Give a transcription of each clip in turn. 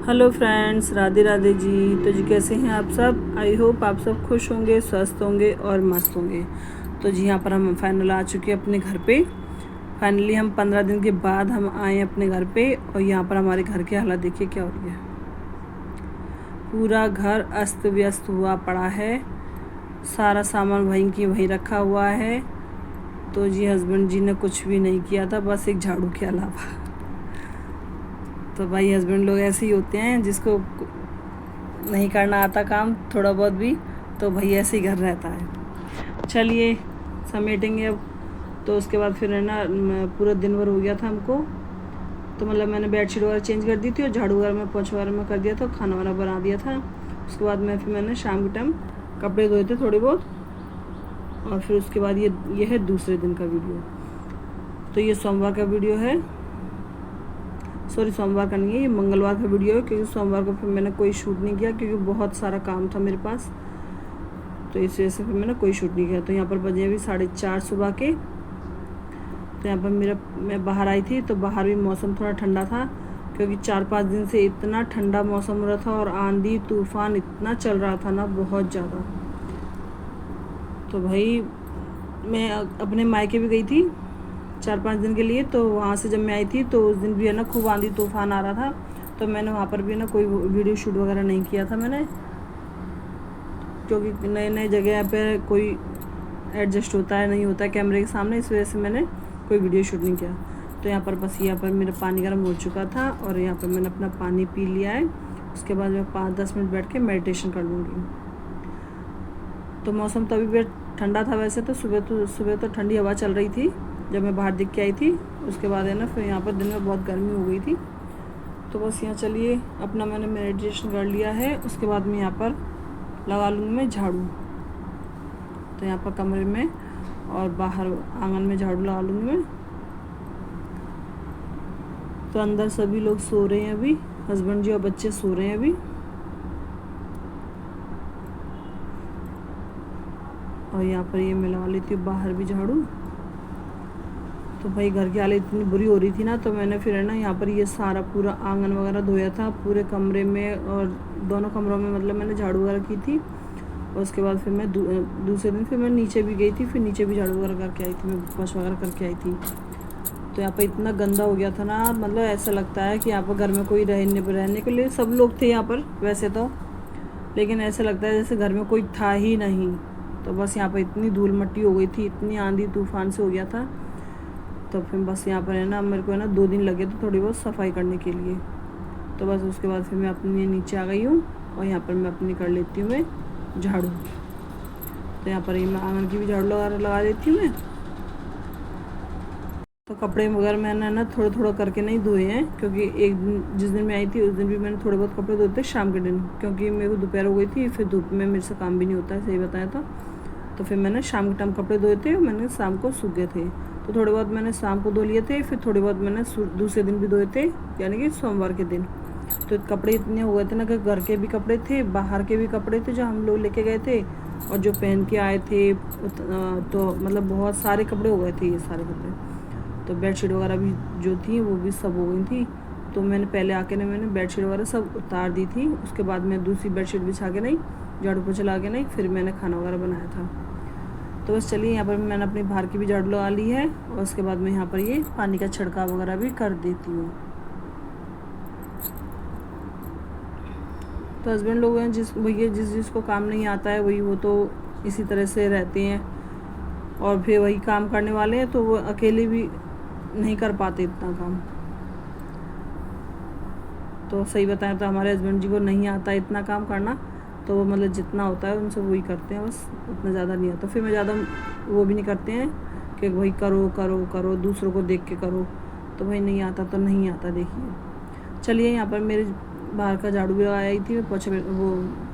Hello friends, Radhe Radhe ji. तो जी कैसे हैं आप सब? आई होप आप सब खुश होंगे, स्वस्थ होंगे और मस्त होंगे। तो जी यहाँ पर हम फाइनल आ चुके हैं अपने घर पे। फाइनली हम 15 दिन के बाद हम आए अपने घर पे। और यहाँ पर हमारे घर के हालात देखिए क्या हो रही है। पूरा घर अस्त व्यस्त हुआ पड़ा है, सारा सामान वहीं की वहीं रखा हुआ है। तो जी हस्बैंड जी ने कुछ भी नहीं किया था, बस एक झाड़ू के अलावा। तो भाई हस्बैंड लोग ऐसे ही होते हैं, जिसको नहीं करना आता काम थोड़ा बहुत भी, तो भाई ऐसे ही घर रहता है। चलिए समेटेंगे अब। तो उसके बाद फिर है ना, पूरा दिन भर हो गया था हमको। तो मतलब मैंने बेडशीट वगैरह चेंज कर दी थी और झाड़ू वगैरह में पोछा वगैरह में कर दिया था, खाना वाना बना दिया था। उसके बाद फिर मैंने शाम के टाइम कपड़े धोए थे थोड़े बहुत। और फिर उसके बाद ये है दूसरे दिन का वीडियो। तो ये सोमवार का वीडियो है, सॉरी सोमवार का नहीं है, ये मंगलवार का वीडियो है। क्योंकि सोमवार को फिर मैंने कोई शूट नहीं किया, क्योंकि बहुत सारा काम था मेरे पास। तो इस वजह से फिर मैंने कोई शूट नहीं किया। तो यहाँ पर बजे अभी 4:30 सुबह के। तो यहाँ पर मैं बाहर आई थी, तो बाहर भी मौसम थोड़ा ठंडा था, क्योंकि 4-5 दिन से इतना ठंडा मौसम हो रहा था और आंधी तूफान इतना चल रहा था ना, बहुत ज़्यादा। तो भाई मैं अपने मायके भी गई थी 4-5 दिन के लिए। तो वहाँ से जब मैं आई थी तो उस दिन भी है ना खूब आंधी तूफान आ रहा था। तो मैंने वहाँ पर भी ना कोई वीडियो शूट वगैरह नहीं किया था मैंने, क्योंकि नए नए जगह पे कोई एडजस्ट होता है नहीं होता है कैमरे के सामने, इस वजह से मैंने कोई वीडियो शूट नहीं किया। तो यहाँ पर बस यहाँ पर मेरा पानी गर्म हो चुका था और यहाँ पर मैंने अपना पानी पी लिया है। उसके बाद मैं 5-10 मिनट बैठ के मेडिटेशन कर लूँगी। तो मौसम तो अभी भी ठंडा था वैसे तो। सुबह तो ठंडी हवा चल रही थी जब मैं बाहर दिख के आई थी। उसके बाद है ना फिर यहाँ पर दिन में बहुत गर्मी हो गई थी। तो बस यहाँ चलिए अपना मैंने मेडिटेशन कर लिया है। उसके बाद मैं यहाँ पर लगा लूँगी मैं झाड़ू। तो यहाँ पर कमरे में और बाहर आंगन में झाड़ू लगा लूँगी मैं। तो अंदर सभी लोग सो रहे हैं अभी, हस्बैंड जी और बच्चे सो रहे हैं अभी। और यहाँ पर ये मैं लगा लेती हूँ बाहर भी झाड़ू। तो भाई घर की हालत इतनी बुरी हो रही थी ना, तो मैंने फिर है ना यहाँ पर ये सारा पूरा आंगन वगैरह धोया था पूरे कमरे में, और दोनों कमरों में मतलब मैंने झाड़ू वगैरह की थी। और उसके बाद फिर मैं दूसरे दिन फिर मैं नीचे भी गई थी, फिर नीचे भी झाड़ू वगैरह करके आई थी, मैं पोछा वगैरह करके आई थी। तो यहाँ पर इतना गंदा हो गया था ना, मतलब ऐसा लगता है कि यहाँ पर घर में कोई रहने के लिए सब लोग थे यहाँ पर वैसे तो, लेकिन ऐसा लगता है जैसे घर में कोई था ही नहीं। तो बस यहाँ पर इतनी धूल मट्टी हो गई थी, इतनी आंधी तूफान से हो गया था। तो फिर बस यहाँ पर है ना मेरे को है ना 2 दिन लगे थे थोड़ी बहुत सफाई करने के लिए। तो बस उसके बाद फिर मैं अपने नीचे आ गई हूँ और यहाँ पर मैं अपनी कर लेती हूँ मैं झाड़ू। तो यहाँ पर मैं आंगन की भी झाड़ू लगा देती हूँ मैं। तो कपड़े वगैरह मैंने ना थोड़ा थोड़ा करके नहीं धोए हैं, क्योंकि एक दिन जिस दिन मैं आई थी उस दिन भी मैंने थोड़े बहुत कपड़े धोए थे शाम के दिन, क्योंकि मेरे को दोपहर हो गई थी, फिर धूप में मेरे से काम भी नहीं होता है सही बताया तो फिर मैंने शाम के टाइम कपड़े धोए थे, मैंने शाम को सूख गए थे। तो थोड़े बहुत मैंने शाम को धो लिए थे, फिर थोड़े बहुत मैंने दूसरे दिन भी धोए थे, यानी कि सोमवार के दिन। तो कपड़े इतने हो गए थे ना कि घर के भी कपड़े थे, बाहर के भी कपड़े थे जो हम लोग लेके गए थे और जो पहन के आए थे। तो मतलब बहुत सारे कपड़े हो गए थे ये सारे कपड़े। तो बेडशीट वगैरह भी जो थी वो भी सब हो गई थी। तो मैंने पहले आके ना मैंने बेडशीट वगैरह सब उतार दी थी। उसके बाद मैं दूसरी बेडशीट बिछा के नहीं, झाड़ू पोछा लगा के नहीं, फिर मैंने खाना वगैरह बनाया था। तो बस चलिए यहाँ पर मैंने अपनी बाहर की भी झाड़ू लगा ली है और उसके बाद मैं यहाँ पर ये पानी का छिड़काव वगैरह भी कर देती हूँ। तो हस्बैंड लोग हैं जिसको काम नहीं आता है वही वो तो इसी तरह से रहते हैं, और फिर वही काम करने वाले हैं तो वो अकेले भी नहीं कर पाते इतना काम। तो सही बताएं तो हमारे हस्बैंड जी को नहीं आता इतना काम करना, तो वो मतलब जितना होता है उनसे वही करते हैं, बस उतना ज़्यादा नहीं आता। फिर मैं ज़्यादा वो भी नहीं करते हैं कि भाई करो करो करो दूसरों को देख के करो। तो भाई नहीं आता तो नहीं आता। देखिए चलिए यहाँ पर मेरे बाहर का झाड़ू भी लगाई थी मैं,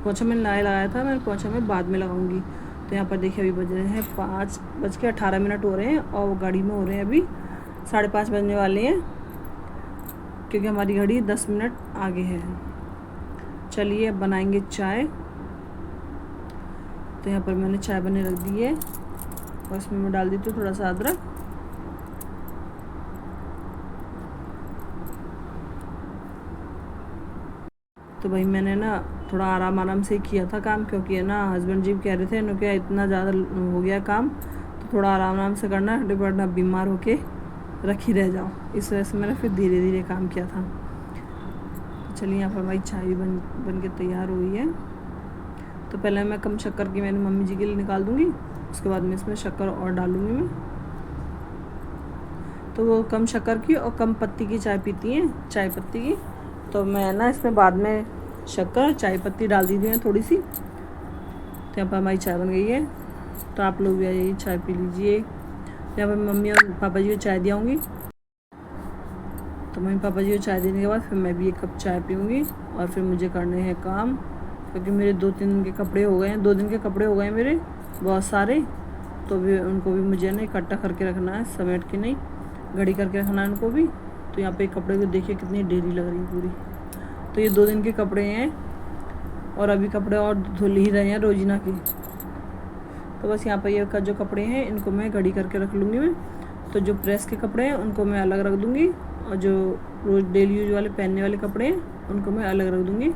पोछा में लगाया था, मैं पोछा में बाद में लगाऊंगी। तो यहाँ पर देखिए अभी बज रहे हैं 5:18 हो रहे हैं और वो गाड़ी में हो रहे हैं अभी 5:30 बजने वाले हैं, क्योंकि हमारी घड़ी 10 मिनट आगे है। चलिए अब बनाएंगे चाय। तो यहाँ पर मैंने चाय बने रख दी है और इसमें मैं डाल देती हूँ थोड़ा सा अदरक। तो भाई मैंने ना थोड़ा आराम आराम से किया था काम, क्योंकि है ना हस्बैंड जी कह रहे थे इन्हों क्या इतना ज़्यादा हो गया काम, तो थोड़ा आराम आराम से करना, वरना बीमार होके रखी रह जाओ। इस वजह से मैंने फिर धीरे धीरे काम किया था। तो चलिए यहाँ पर भाई चाय भी बन के तैयार हुई है। तो पहले मैं कम शक्कर की मैंने मम्मी जी के लिए निकाल दूँगी, उसके बाद में इसमें शक्कर और डालूँगी मैं। तो वो कम शक्कर की और कम पत्ती की चाय पीती हैं, चाय पत्ती की, तो मैं ना इसमें बाद में शक्कर चाय पत्ती डाल दी है थोड़ी सी। तो यहाँ पर हमारी चाय बन गई है, तो आप लोग भी आइए चाय पी लीजिए। यहाँ पर मम्मी और पापा जी को चाय दियाऊँगी। तो मम्मी पापा जी को चाय देने के बाद फिर मैं भी एक कप चाय पीऊँगी और फिर मुझे करने हैं काम, क्योंकि मेरे 2-3 दिन के कपड़े हो गए हैं, 2 दिन के कपड़े हो गए हैं मेरे बहुत सारे। तो भी उनको भी मुझे ना इकट्ठा करके रखना है, समेट के नहीं, घड़ी करके रखना है उनको भी। तो यहाँ पे कपड़े को देखिए कितनी ढेरी लग रही है पूरी। तो ये 2 दिन के कपड़े हैं और अभी कपड़े और धुल ही रहे हैं रोजीना की। तो बस यहाँ पर ये का जो कपड़े हैं इनको मैं घड़ी करके रख लूँगी मैं। तो जो प्रेस के कपड़े हैं उनको मैं अलग रख दूँगी, और जो रोज़ डेली यूज वाले पहनने वाले कपड़े हैं उनको मैं अलग रख दूँगी।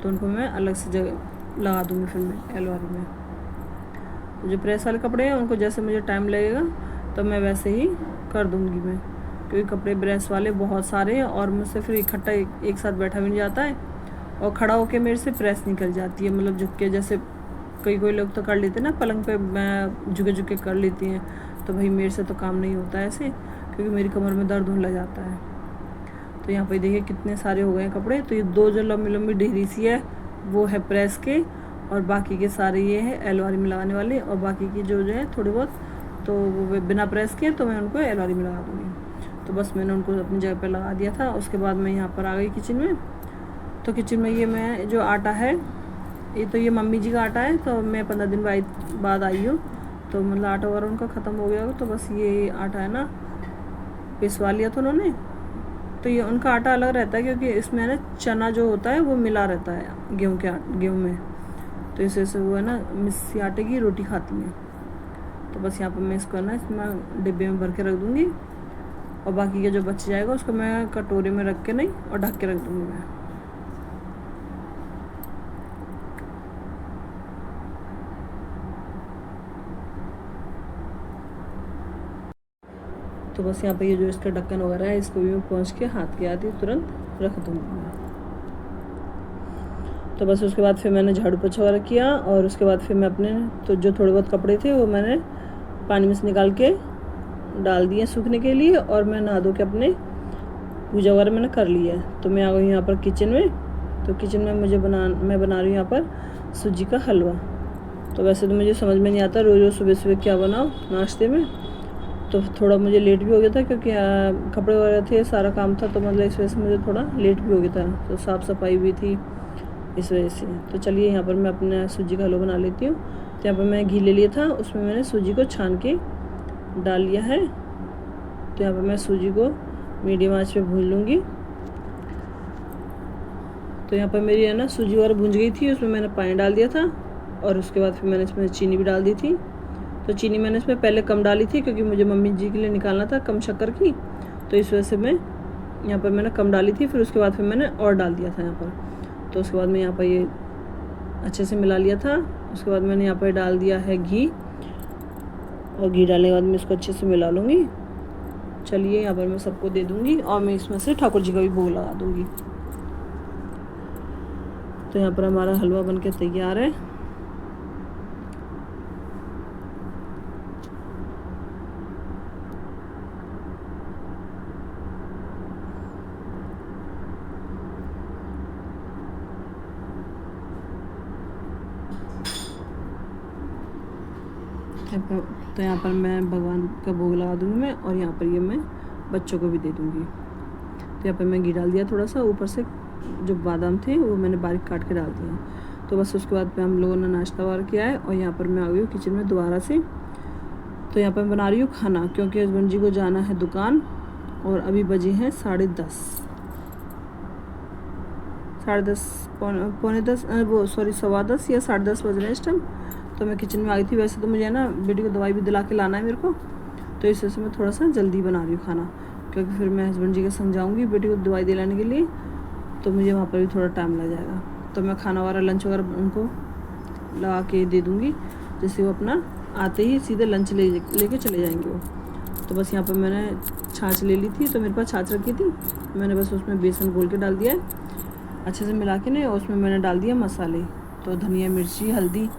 तो उनको मैं अलग से जगह लगा दूँगी फिर मैं अलमारी में। तो जो प्रेस वाले कपड़े हैं उनको जैसे मुझे टाइम लगेगा तो मैं वैसे ही कर दूँगी मैं, क्योंकि कपड़े प्रेस वाले बहुत सारे हैं और मुझसे फिर इकट्ठा एक साथ बैठा भी नहीं जाता है, और खड़ा होके मेरे से प्रेस निकल जाती है, मतलब झुक के, जैसे कोई लोग तो कर लेते हैं ना पलंग पे, मैं झुके कर लेती हैं। तो भाई मेरे से तो काम नहीं होता है ऐसे, क्योंकि मेरी कमर में दर्द होने लग जाता है। तो यहाँ पे देखिए कितने सारे हो गए हैं कपड़े। तो ये 2 जो लंबी लंबी ढेरी सी है वो है प्रेस के, और बाकी के सारे ये है अलमारी में लगाने वाले, और बाकी की जो है थोड़े बहुत तो वो बिना प्रेस के, तो मैं उनको अलमारी में लगा दूँगी। तो बस मैंने उनको अपनी जगह पर लगा दिया था। उसके बाद मैं यहाँ पर आ गई किचन में। तो किचन में ये मैं जो आटा है, ये तो ये मम्मी जी का आटा है, तो मैं 15 दिन बाद आई हूँ, तो मतलब आटा वगैरह उनका ख़त्म हो गया। तो बस ये आटा है ना पिसवा लिया था उन्होंने। तो ये उनका आटा अलग रहता है, क्योंकि इसमें ना चना जो होता है वो मिला रहता है गेहूँ में, तो इस वजह से वो है ना मिस्सी आटे की रोटी खाती हैं। तो बस यहाँ पर मैं इसको ना इसमें डिब्बे में भर के रख दूँगी, और बाकी का जो बच जाएगा उसको मैं कटोरे में रख के नहीं और ढक के रख दूँगी मैं। तो बस यहाँ पे ये जो इसका ढक्कन वगैरह है इसको भी मैं पहुँच के हाथ के आती तुरंत रख दूँगी। तो बस उसके बाद फिर मैंने झाड़ू पोछा वगैरह किया, और उसके बाद फिर मैं अपने तो जो थोड़े बहुत कपड़े थे वो मैंने पानी में से निकाल के डाल दिए सूखने के लिए, और मैं नहा धो के अपने पूजा वगैरह मैंने कर ली है। तो मैं आ गई यहाँ पर किचन में। तो किचन में मैं बना रही हूँ यहाँ पर सूजी का हलवा। तो वैसे तो मुझे समझ में नहीं आता रोज़ सुबह सुबह क्या बनाओ नाश्ते में, तो थोड़ा मुझे लेट भी हो गया था, क्योंकि कपड़े वगैरह थे, सारा काम था, तो मतलब इस वजह से मुझे थोड़ा लेट भी हो गया था। तो साफ़ सफाई भी थी इस वजह से। तो चलिए यहाँ पर मैं अपना सूजी का हलवा बना लेती हूँ। तो यहाँ पर मैं घी ले लिया था, उसमें मैंने सूजी को छान के डाल लिया है। तो यहाँ पर मैं सूजी को मीडियम आंच पे भून लूँगी। तो यहाँ पर मेरी है ना सूजी वगैरह भून गई थी, उसमें मैंने पानी डाल दिया था, और उसके बाद फिर मैंने इसमें चीनी भी डाल दी थी। तो चीनी मैंने इसमें पहले कम डाली थी, क्योंकि मुझे मम्मी जी के लिए निकालना था कम शक्कर की, तो इस वजह से मैं यहाँ पर मैंने कम डाली थी। फिर उसके बाद फिर मैंने और डाल दिया था यहाँ पर। तो उसके बाद मैं यहाँ पर ये अच्छे से मिला लिया था। उसके बाद मैंने यहाँ पर डाल दिया है घी, और घी डालने के बाद मैं इसको अच्छे से मिला लूँगी। चलिए यहाँ पर मैं सबको दे दूँगी, और मैं इसमें से ठाकुर जी का भी भोग लगा दूँगी। तो यहाँ पर हमारा हलवा बनके तैयार है। तो यहाँ पर मैं भगवान का भोग लगा दूँगी मैं, और यहाँ पर ये मैं बच्चों को भी दे दूँगी। तो यहाँ पर मैं घी डाल दिया थोड़ा सा, ऊपर से जो बादाम थे वो मैंने बारीक काट के डाल दिया। तो बस उसके बाद हम लोगों ने नाश्ता वगैरह किया है, और यहाँ पर मैं आ गई हूँ किचन में दोबारा से। तो यहाँ पर मैं बना रही हूँ खाना, क्योंकि हस्बैंड जी को जाना है दुकान, और अभी बजे हैं 10:30 पौने 10 वो सॉरी 10:15 या 10:30 बज रहे हैं इस टाइम। तो मैं किचन में आ गई थी। वैसे तो मुझे ना बेटी को दवाई भी दिला के लाना है मेरे को, तो इस वजह से मैं थोड़ा सा जल्दी बना रही हूँ खाना, क्योंकि फिर मैं हस्बैंड जी के संग जाऊँगी बेटी को दवाई दिलाने के लिए, तो मुझे वहाँ पर भी थोड़ा टाइम लग जाएगा। तो मैं खाना वगैरह लंच वगैरह उनको लगा के दे दूँगी, जैसे वो अपना आते ही सीधे लंच लेके चले जाएंगे वो। तो बस यहाँ पर मैंने छाछ ले ली थी, तो मेरे पास छाछ रखी थी, मैंने बस उसमें बेसन घोल के डाल दिया है अच्छे से मिला के नहीं, और उसमें मैंने डाल दिया मसाले, तो धनिया मिर्ची हल्दी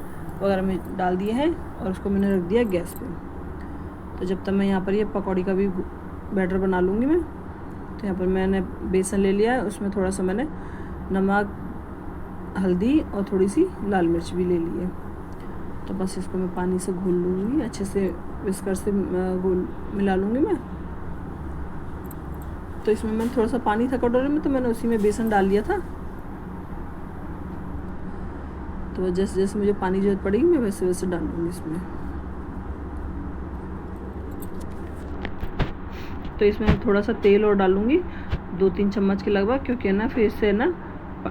वगैरह में डाल दिया है, और उसको मैंने रख दिया गैस पे। तो जब तक मैं यहाँ पर ये पकौड़ी का भी बैटर बना लूँगी मैं। तो यहाँ पर मैंने बेसन ले लिया है, उसमें थोड़ा सा मैंने नमक हल्दी और थोड़ी सी लाल मिर्च भी ले ली है। तो बस इसको मैं पानी से घोल लूँगी अच्छे से, विस्कर से घोल मिला लूँगी मैं। तो इसमें मैंने थोड़ा सा पानी था कटोरे में, तो मैंने उसी में बेसन डाल लिया था। तो जैसे जैसे मुझे पानी जरूरत पड़ेगी मैं वैसे वैसे डालूँगी इसमें। तो इसमें थोड़ा सा तेल और डालूँगी 2-3 चम्मच के लगभग, क्योंकि ना फिर इससे ना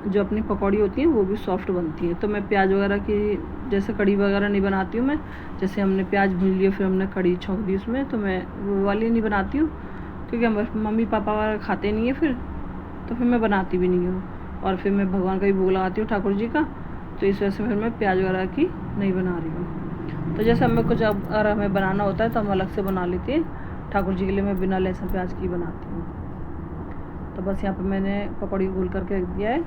जो अपनी पकौड़ी होती हैं वो भी सॉफ्ट बनती है। तो मैं प्याज वगैरह की जैसे कड़ी वगैरह नहीं बनाती हूँ मैं, जैसे हमने प्याज भून लिया फिर हमने कड़ी छोंक दी उसमें, तो मैं वो वाली नहीं बनाती हूँ, क्योंकि हम मम्मी पापा वगैरह खाते नहीं है फिर, तो फिर मैं बनाती भी नहीं हूँ। और फिर मैं भगवान का भी भोग लगाती हूँ ठाकुर जी का, तो इस वजह से फिर मैं प्याज वगैरह की नहीं बना रही हूँ। तो जैसे हमें कुछ अगर हमें बनाना होता है तो हम अलग से बना लेते हैं, ठाकुर जी के लिए मैं बिना लहसुन प्याज की बनाती हूँ। तो बस यहाँ पर मैंने पकौड़ी घोल करके रख दिया है,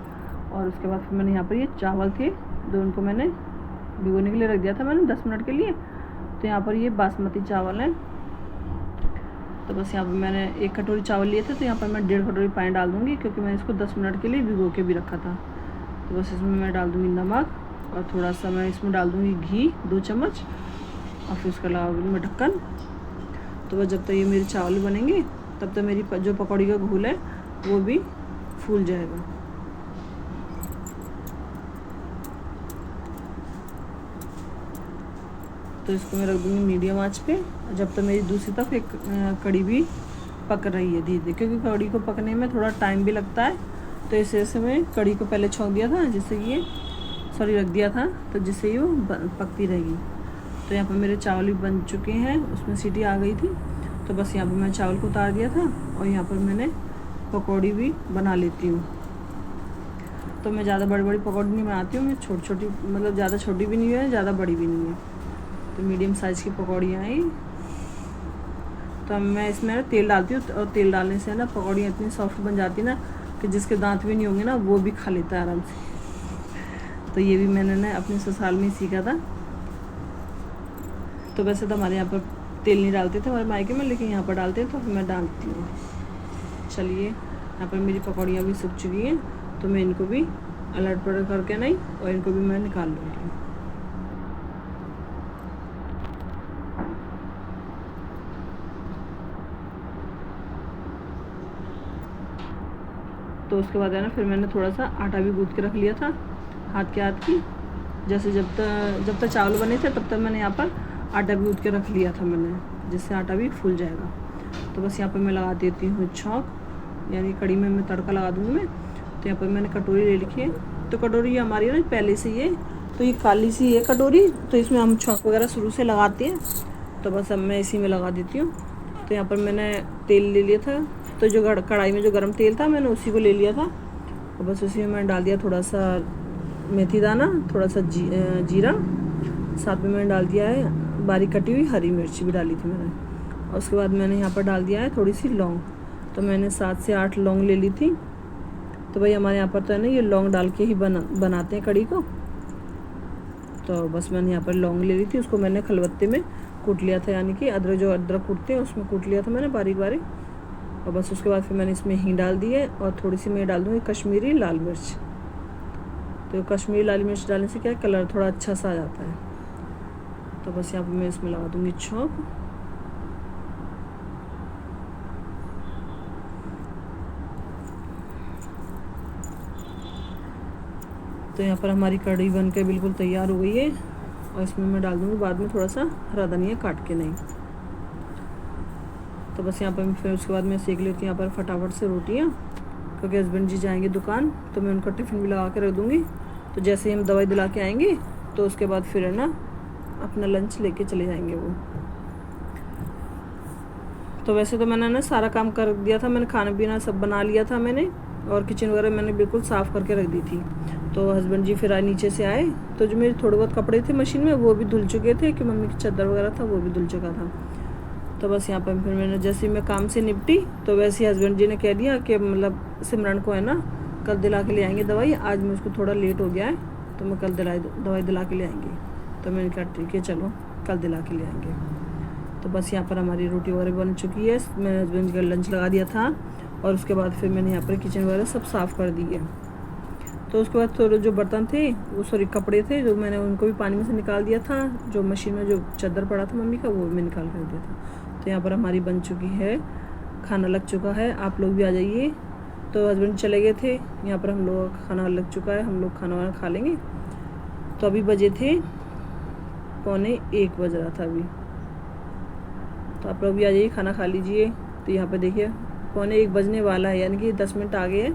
और उसके बाद फिर मैंने यहाँ पर ये चावल थे जो उनको मैंने भिगोने के लिए रख दिया था मैंने 10 मिनट के लिए। तो यहाँ पर ये बासमती चावल है। तो बस यहाँ पर मैंने 1 कटोरी चावल लिए थे, तो यहाँ पर मैं 1.5 कटोरी पानी डाल दूँगी, क्योंकि मैंने इसको 10 मिनट के लिए भिगो के भी रखा था। तो बस इसमें मैं डाल दूँगी नमक, और थोड़ा सा मैं इसमें डाल दूँगी घी 2 चम्मच, और फिर उसका लगाऊँगी मैं ढक्कन। तो बस जब तक ये मेरे चावल बनेंगे तब तक मेरी जो पकौड़ी का घोल है वो भी फूल जाएगा। तो इसको मैं रख दूँगी मीडियम आंच पे, जब तक मेरी दूसरी तरफ एक कड़ी भी पक रही है धीरे धीरे, क्योंकि कड़ी को पकने में थोड़ा टाइम भी लगता है। तो इस वजह से मैं कड़ी को पहले छोंक दिया था, जिससे कि ये रख दिया था, तो जिससे ये वो पकती रहेगी। तो यहाँ पर मेरे चावल भी बन चुके हैं, उसमें सीटी आ गई थी। तो बस यहाँ पर मैं चावल को उतार दिया था, और यहाँ पर मैंने पकौड़ी भी बना लेती हूँ। तो मैं ज़्यादा बड़ी बड़ी पकौड़ी नहीं बनाती हूँ, मैं छोटी छोटी, मतलब ज़्यादा छोटी भी नहीं है ज़्यादा बड़ी भी नहीं है, तो मीडियम साइज़ की पकौड़ियाँ आई। तो मैं इसमें तेल डालती हूँ, और तेल डालने से ना पकौड़ियाँ इतनी सॉफ्ट बन जाती ना कि जिसके दांत भी नहीं होंगे ना वो भी खा लेता है आराम से। तो ये भी मैंने ना अपने ससुराल में सीखा था। तो वैसे तो हमारे यहाँ पर तेल नहीं डालते थे हमारे मायके में, लेकिन यहाँ पर डालते हैं, तो फिर मैं डालती हूँ। चलिए यहाँ पर मेरी पकौड़ियाँ भी सूख चुकी हैं, तो मैं इनको भी अलट पलट करके नहीं, और इनको भी मैं निकाल लूँगी। तो उसके बाद है ना फिर मैंने थोड़ा सा आटा भी गूँथ के रख लिया था हाथ की, जैसे जब तक चावल बने थे तब तक मैंने यहाँ पर आटा भी गूँथ के रख लिया था मैंने, जिससे आटा भी फूल जाएगा। तो बस यहाँ पर मैं लगा देती हूँ छौंक, यानी कड़ी में मैं तड़का लगा दूँगी मैं। तो यहाँ पर मैंने कटोरी ले रखी है, तो कटोरी हमारी ना पहले से ये, तो ये काली सी है कटोरी, तो इसमें हम छौंक वगैरह शुरू से लगाते हैं। तो बस अब मैं इसी में लगा देती हूँ। तो यहाँ पर मैंने तेल ले लिया था, तो जो कढ़ाई में जो गर्म तेल था मैंने उसी को ले लिया था, और बस उसी में मैंने डाल दिया थोड़ा सा मेथी दाना, थोड़ा सा जीरा, साथ में मैंने डाल दिया है बारीक कटी हुई हरी मिर्ची भी डाली थी मैंने। और उसके बाद मैंने यहाँ पर डाल दिया है थोड़ी सी लौंग, तो मैंने 7 से 8 लौंग ले ली थी। तो भाई हमारे यहाँ पर तो है ना ये लौंग डाल के ही बनाते हैं कड़ी को। तो बस मैंने यहाँ पर लौंग ले ली थी, उसको मैंने खलबत्ते में कूट लिया था, यानी कि अदरक कूटते हैं उसमें कूट लिया था मैंने बारीक बारीक। और बस उसके बाद फिर मैंने इसमें हींग डाल दी है, और थोड़ी सी मैं डाल दूँगी कश्मीरी लाल मिर्च। तो कश्मीरी लाल मिर्च डालने से क्या है, कलर थोड़ा अच्छा सा आ जाता है। तो बस यहाँ पर मैं इसमें लगा दूँगी छौंक। तो यहाँ पर हमारी कढ़ी बन के बिल्कुल तैयार हो गई है, और इसमें मैं डाल दूँगी बाद में थोड़ा सा हरा धनिया काट के नहीं। तो बस यहाँ पर फिर उसके बाद मैं सेक लेती हूँ यहाँ पर फटाफट से रोटियाँ, क्योंकि हस्बैंड जी जाएंगे दुकान, तो मैं उनका टिफ़िन भी लगा के रख दूँगी। तो जैसे ही हम दवाई दिला के आएंगे तो उसके बाद फिर है ना अपना लंच लेके चले जाएंगे वो। तो वैसे तो मैंने ना सारा काम कर दिया था, मैंने खाना पीना सब बना लिया था मैंने, और किचन वगैरह मैंने बिल्कुल साफ़ करके रख दी थी। तो हस्बैंड जी फिर नीचे से आए, तो जो मेरे थोड़े बहुत कपड़े थे मशीन में वो भी धुल चुके थे, कि मम्मी की चादर वगैरह था वो भी धुल चुका था। तो बस यहाँ पर फिर मैंने जैसे ही मैं काम से निपटी तो वैसे ही हस्बैंड जी ने कह दिया कि मतलब सिमरन को है ना कल दिला के ले आएंगे दवाई, आज मुझको थोड़ा लेट हो गया है तो मैं कल दवाई दिला के ले आएंगे। तो मैंने कहा ठीक है चलो कल दिला के ले आएंगे। तो बस यहाँ पर हमारी रोटी वगैरह बन चुकी है, मैंने हस्बैंड का लंच लगा दिया था और उसके बाद फिर मैंने यहाँ पर किचन वगैरह सब साफ़ कर दी है। तो उसके बाद थोड़े जो बर्तन थे वो सॉरी कपड़े थे जो मैंने उनको भी पानी में से निकाल दिया था, जो मशीन में जो चादर पड़ा था मम्मी का वो मैं निकाल कर दिया था। तो यहाँ पर हमारी बन चुकी है, खाना लग चुका है, आप लोग भी आ जाइए। तो हस्बैंड चले गए थे, यहाँ पर हम लोग खाना लग चुका है, हम लोग खाना वाना खा लेंगे। तो अभी बजे थे 12:45 बज रहा था अभी। तो आप लोग भी आ जाइए, खाना खा लीजिए। तो यहाँ पर देखिए 12:45 बजने वाला है, यानी कि 10 मिनट आगे है।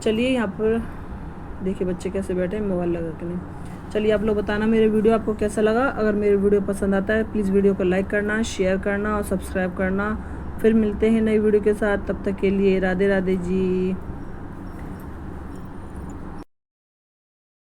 चलिए यहाँ पर देखिए बच्चे कैसे बैठे हैं मोबाइल लगा के। नहीं चलिए आप लोग बताना मेरे वीडियो आपको कैसा लगा। अगर मेरे वीडियो पसंद आता है प्लीज़ वीडियो को लाइक करना, शेयर करना और सब्सक्राइब करना। फिर मिलते हैं नई वीडियो के साथ, तब तक के लिए राधे राधे जी।